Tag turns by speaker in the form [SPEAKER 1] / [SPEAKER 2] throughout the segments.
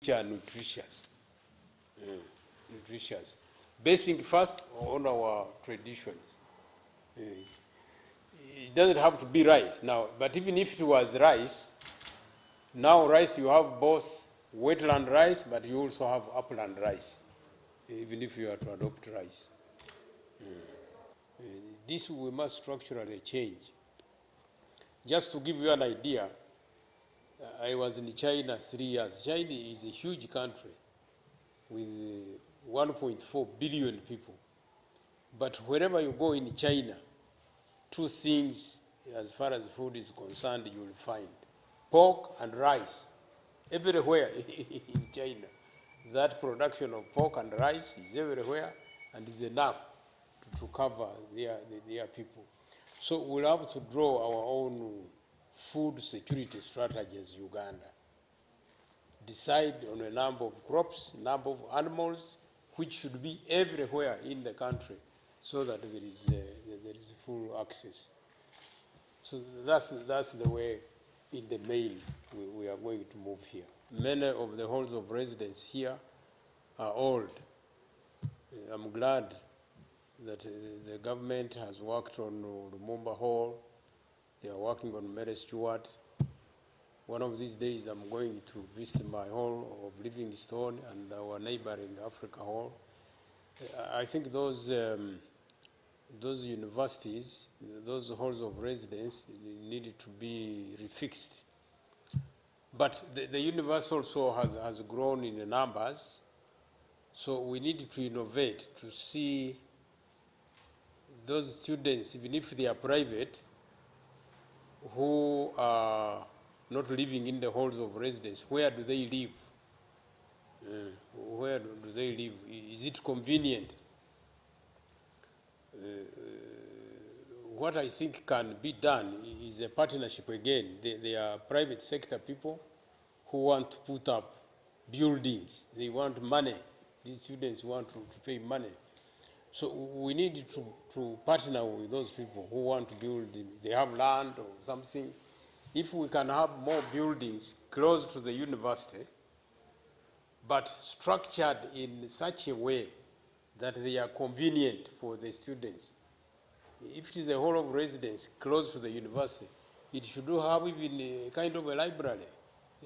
[SPEAKER 1] which are nutritious. Basing first on our traditions. It doesn't have to be rice now, but even if it was rice, now rice you have both wetland rice, but you also have upland rice, even if you are to adopt rice. This we must structurally change. Just to give you an idea, I was in China 3 years. China is a huge country with 1.4 billion people. But wherever you go in China, two things as far as food is concerned you will find: pork and rice. Everywhere in China, that production of pork and rice is everywhere and is enough to cover their people. So we'll have to draw our own food security strategy as Uganda. Decide on a number of crops, number of animals, which should be everywhere in the country, so that there is full access. So that's the way, in the main, we are going to move here. Many of the halls of residence here are old. I'm glad that the government has worked on Lumumba Hall. They are working on Mary Stewart. One of these days I'm going to visit my hall of Livingstone and our neighboring Africa Hall. I think those universities, those halls of residence needed to be refixed. But the universe also has grown in the numbers, so we need to innovate to see those students, even if they are private, who are not living in the halls of residence. Where do they live? Where do they live? Is it convenient? What I think can be done is a partnership again. They are private sector people who want to put up buildings. They want money. These students want to pay money. So we need to partner with those people who want to build. They have land or something. If we can have more buildings close to the university, but structured in such a way that they are convenient for the students. If it is a hall of residence close to the university, it should have even a kind of a library,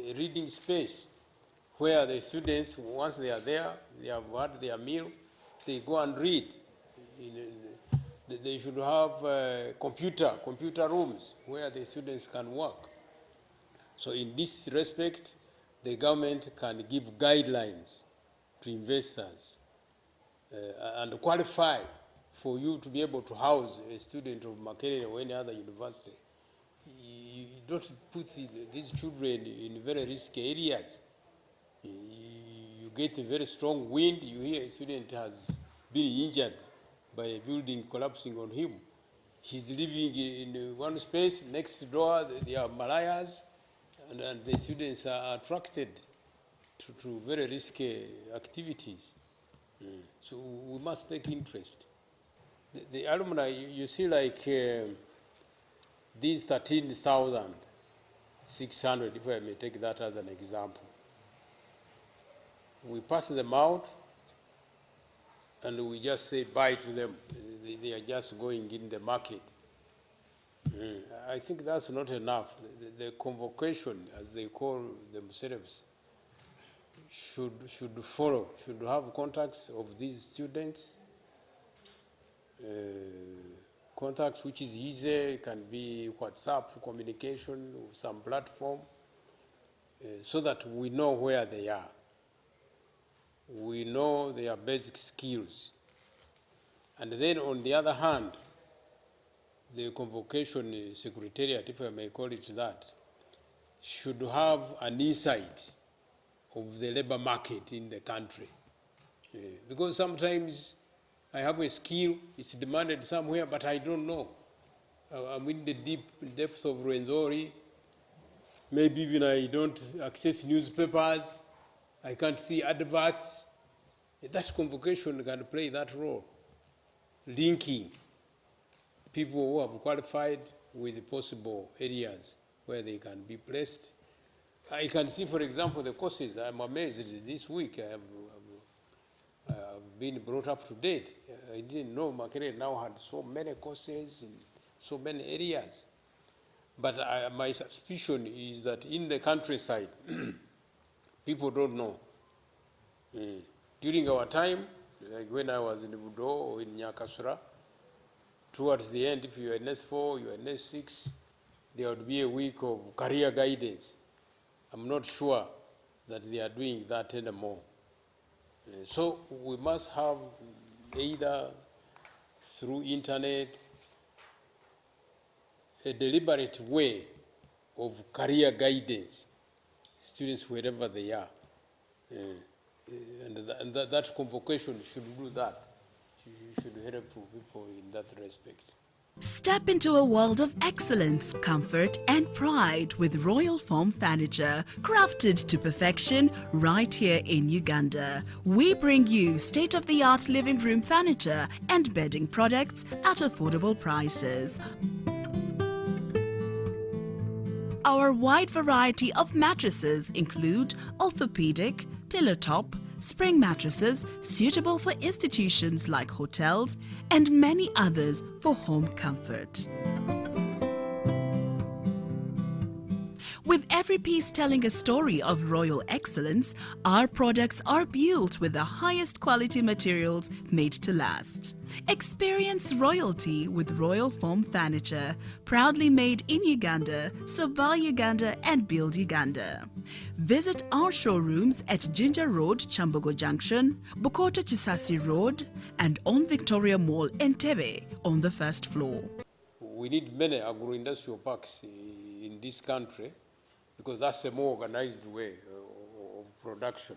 [SPEAKER 1] a reading space, where the students, once they are there, they have had their meal, they go and read. They should have computer rooms where the students can work. So in this respect, the government can give guidelines to investors and qualify for you to be able to house a student of Makerere or any other university. You don't put these children in very risky areas. You get a very strong wind, you hear a student has been injured by a building collapsing on him. He's living in one space, next door there are malarias, and the students are attracted to very risky activities. So we must take interest. The alumni, you see, like these 13,600, if I may take that as an example. We pass them out and we just say bye to them. They are just going in the market. I think that's not enough. The convocation, as they call themselves, should follow, should have contacts of these students, contacts which is easy, can be WhatsApp communication, some platform, so that we know where they are. We know their basic skills. And then on the other hand, the convocation secretariat, if I may call it that, should have an insight of the labor market in the country. Because sometimes I have a skill, it's demanded somewhere, but I don't know. I'm in the deep depths of Rwenzori. Maybe even I don't access newspapers. I can't see adverts. That convocation can play that role, linking people who have qualified with possible areas where they can be placed. I can see, for example, the courses. I'm amazed this week. I've been brought up to date. I didn't know Makerere now had so many courses in so many areas. But my suspicion is that in the countryside, people don't know. During our time, like when I was in Budo or in Nyakasura, towards the end, if you're in S4, you're in S6, there would be a week of career guidance. I'm not sure that they are doing that anymore. So we must have either through internet, a deliberate way of career guidance, students wherever they are. And that convocation should do that. You should help people in that respect.
[SPEAKER 2] Step into a world of excellence, comfort and pride with Royal Foam Furniture, crafted to perfection right here in Uganda. We bring you state-of-the-art living room furniture and bedding products at affordable prices. Our wide variety of mattresses include orthopedic, pillow top, spring mattresses suitable for institutions like hotels and many others for home comfort. With every piece telling a story of royal excellence, our products are built with the highest quality materials made to last. Experience royalty with Royal Foam Furniture, proudly made in Uganda, so buy Uganda and build Uganda. Visit our showrooms at Ginger Road, Chambogo Junction, Bukota Chisasi Road, and on Victoria Mall, Entebbe, on the first floor.
[SPEAKER 1] We need many agro-industrial parks in this country because that's a more organized way of production.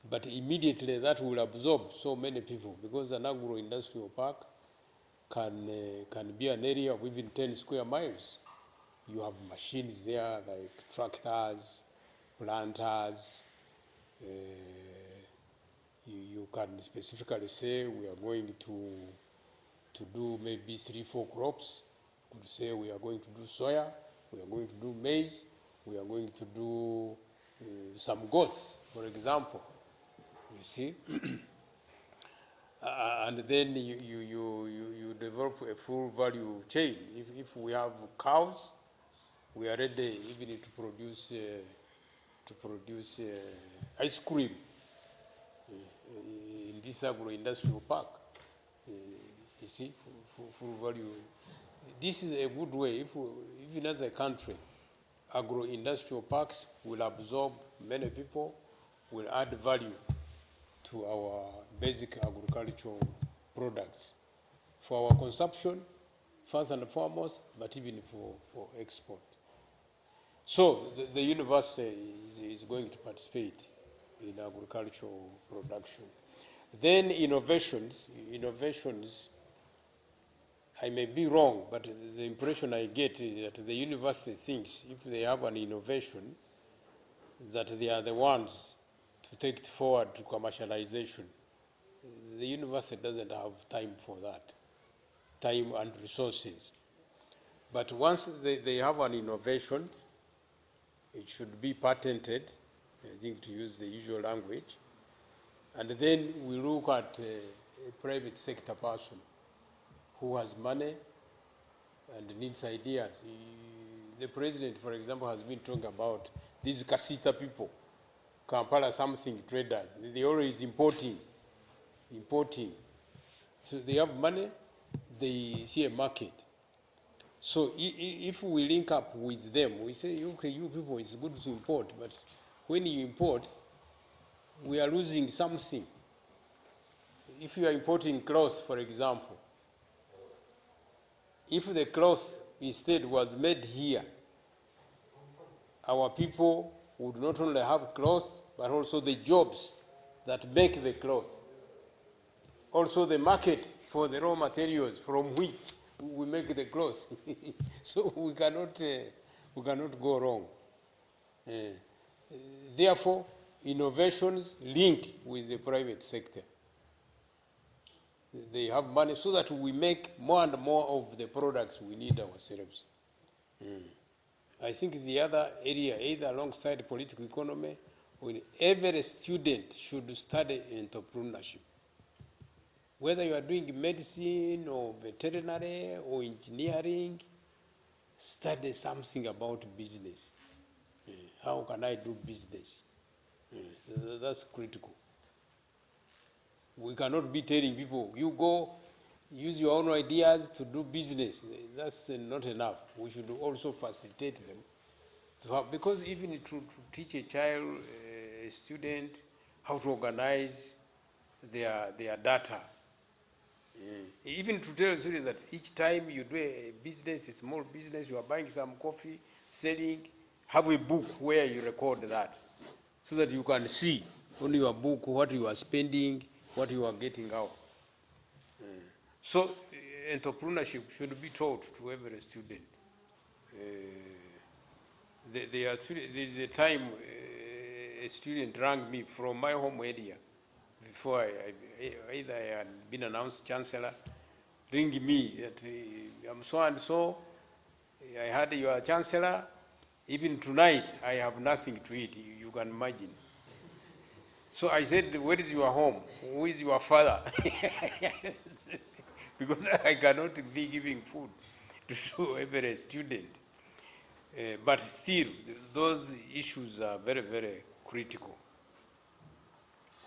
[SPEAKER 1] But immediately that will absorb so many people because an agro-industrial park can be an area of even 10 square miles. You have machines there like tractors, planters. You can specifically say we are going to do maybe 3-4 crops. You could say we are going to do soya, we are going to do maize, we are going to do some goats, for example. You see? And then you develop a full value chain. If we have cows, we are ready even to produce ice cream in this agro-industrial park. You see, full value. This is a good way. Even as a country, agro-industrial parks will absorb many people, will add value to our basic agricultural products for our consumption, first and foremost, but even for export. So the university is going to participate in agricultural production. Then innovations, I may be wrong, but the impression I get is that the university thinks if they have an innovation, that they are the ones to take it forward to commercialization. The university doesn't have time for that, time and resources. But once they have an innovation, it should be patented, I think, to use the usual language. And then we look at a private sector person who has money and needs ideas. The president, for example, has been talking about these Kasita people, Kampala something traders. They always importing. So they have money, they see a market. So if we link up with them, we say, okay, you people, it's good to import, but when you import, we are losing something. If you are importing clothes, for example, if the cloth instead was made here, our people would not only have clothes, but also the jobs that make the clothes. Also the market for the raw materials from which we make the clothes. So we cannot go wrong. Therefore, innovations link with the private sector. They have money so that we make more and more of the products we need ourselves. I think the other area, either alongside political economy, when every student should study entrepreneurship. Whether you are doing medicine or veterinary or engineering, study something about business. How can I do business? That's critical. We cannot be telling people, you go use your own ideas to do business. That's not enough. We should also facilitate them. Because even to teach a child, a student, how to organize their data, even to tell a student that each time you do a business, a small business, you are buying some coffee, selling, have a book where you record that, so that you can see on your book what you are spending, what you are getting out. So entrepreneurship should be taught to every student. There is a time a student rang me from my home area before either I had been announced chancellor, ring me that I'm so and so, I heard you are chancellor, even tonight I have nothing to eat, you can imagine. So I said, where is your home? Who is your father? Because I cannot be giving food to every student. But still, those issues are very, very critical.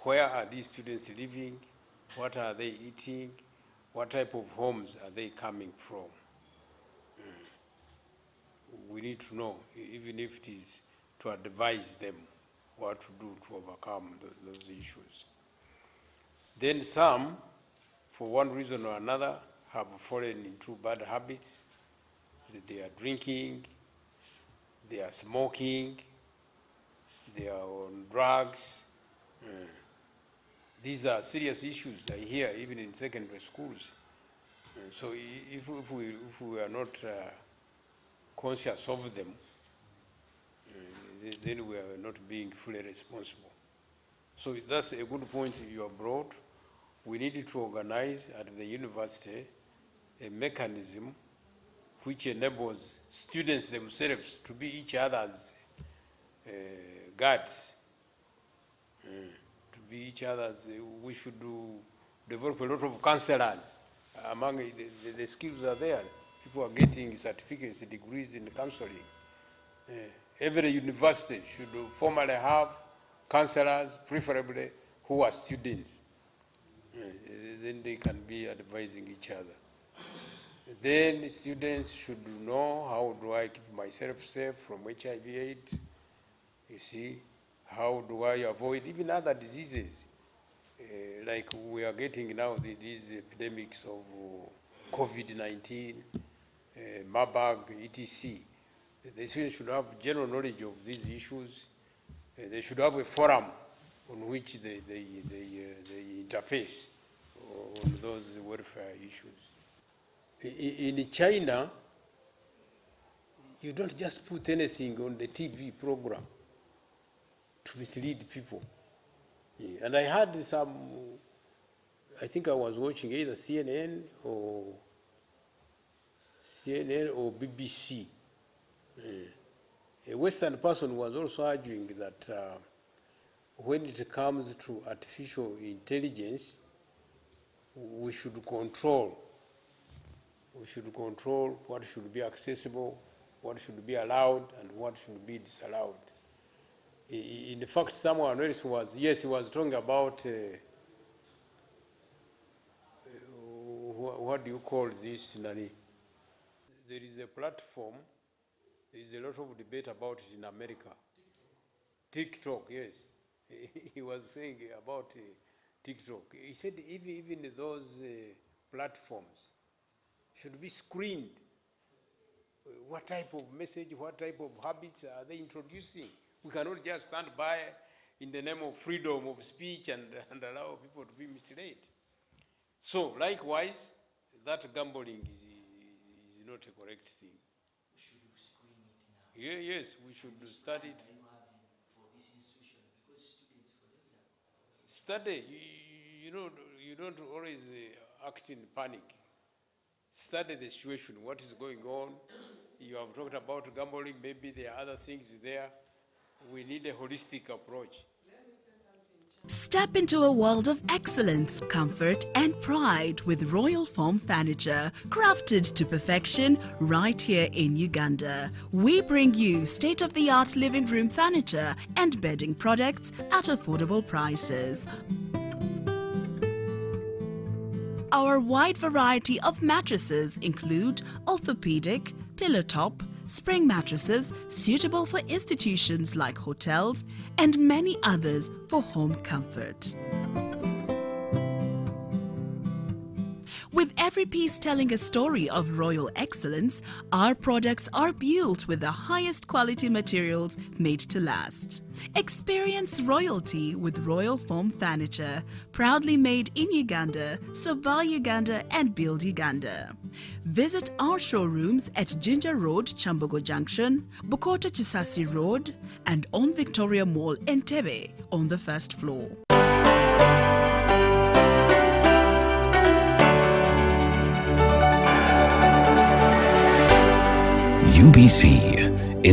[SPEAKER 1] Where are these students living? What are they eating? What type of homes are they coming from? We need to know, even if it is to advise them what to do to overcome those issues. Then some, for one reason or another, have fallen into bad habits. They are drinking, they are smoking, they are on drugs. These are serious issues I hear even in secondary schools. So if we are not conscious of them, then we are not being fully responsible. So that's a good point you have brought. We need to organize at the university a mechanism which enables students themselves to be each other's guards, to be each other's. We should develop a lot of counselors. Among the skills are there. People are getting certificates, degrees in counseling. Every university should formally have counselors, preferably who are students. Then they can be advising each other. Then students should know, how do I keep myself safe from HIV/AIDS? You see, how do I avoid even other diseases? Like we are getting now these epidemics of COVID-19, Marburg, etc. The students should have general knowledge of these issues. They should have a forum on which they interface on those welfare issues. In China, you don't just put anything on the TV program to mislead people. And I had some, I think I was watching either CNN or BBC. A Western person was also arguing that when it comes to artificial intelligence, we should control what should be accessible, what should be allowed, and what should be disallowed. In fact, someone else was, he was talking about, what do you call this, Nani? There is a platform, there is a lot of debate about it in America. TikTok, yes. He was saying about TikTok. He said even those platforms should be screened. What type of message, what type of habits are they introducing? We cannot just stand by in the name of freedom of speech and allow people to be misled. So likewise, that gambling is not a correct thing.
[SPEAKER 3] We should screen it now.
[SPEAKER 1] Yeah, yes, we should study it.
[SPEAKER 3] Are you having for this institution? Because students for them,
[SPEAKER 1] Study, you don't always act in panic. Study the situation, what is going on. You have talked about gambling, maybe there are other things there. We need a holistic approach.
[SPEAKER 2] Step into a world of excellence, comfort and pride with Royal Form Furniture, crafted to perfection right here in Uganda. We bring you state-of-the-art living room furniture and bedding products at affordable prices. Our wide variety of mattresses include orthopedic, pillow top, spring mattresses suitable for institutions like hotels and many others for home comfort. With every piece telling a story of royal excellence, our products are built with the highest quality materials made to last. Experience royalty with Royal Form Furniture, proudly made in Uganda, so buy Uganda and build Uganda. Visit our showrooms at Ginger Road, Chambogo Junction, Bukoto Chisasi Road, and on Victoria Mall, Entebbe, on the first floor.
[SPEAKER 4] UBC